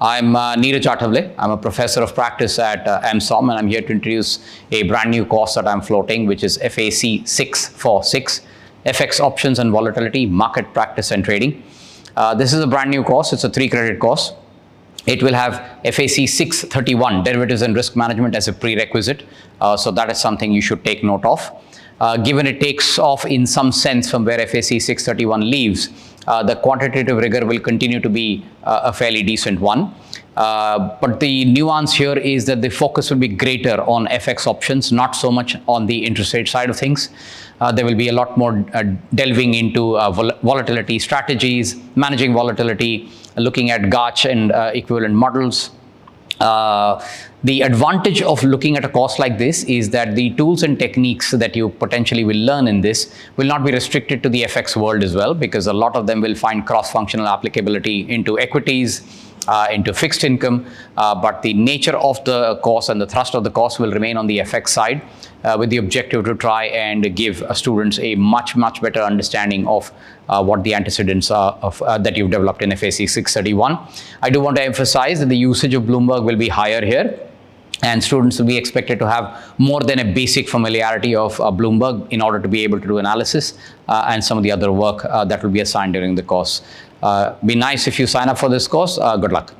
I'm Niraj Athavle. I'm a professor of practice at MSOM, and I'm here to introduce a brand new course that I'm floating, which is FAC 646, FX Options and Volatility, Market Practice and Trading. This is a brand new course. It's a 3-credit course. It will have FAC 631, Derivatives and Risk Management, as a prerequisite. So that is something you should take note of. Given it takes off in some sense from where FAC 631 leaves, the quantitative rigor will continue to be a fairly decent one. But the nuance here is that the focus will be greater on FX options, not so much on the interest rate side of things. There will be a lot more delving into volatility strategies, managing volatility, looking at GARCH and equivalent models. The advantage of looking at a course like this is that the tools and techniques that you potentially will learn in this will not be restricted to the FX world as well, because a lot of them will find cross-functional applicability into equities, into fixed income, but the nature of the course and the thrust of the course will remain on the FX side, with the objective to try and give students a much better understanding of what the antecedents are of that you've developed in FAC 631. I do want to emphasize that the usage of Bloomberg will be higher here, and students will be expected to have more than a basic familiarity of Bloomberg in order to be able to do analysis and some of the other work that will be assigned during the course. Be nice if you sign up for this course. Good luck.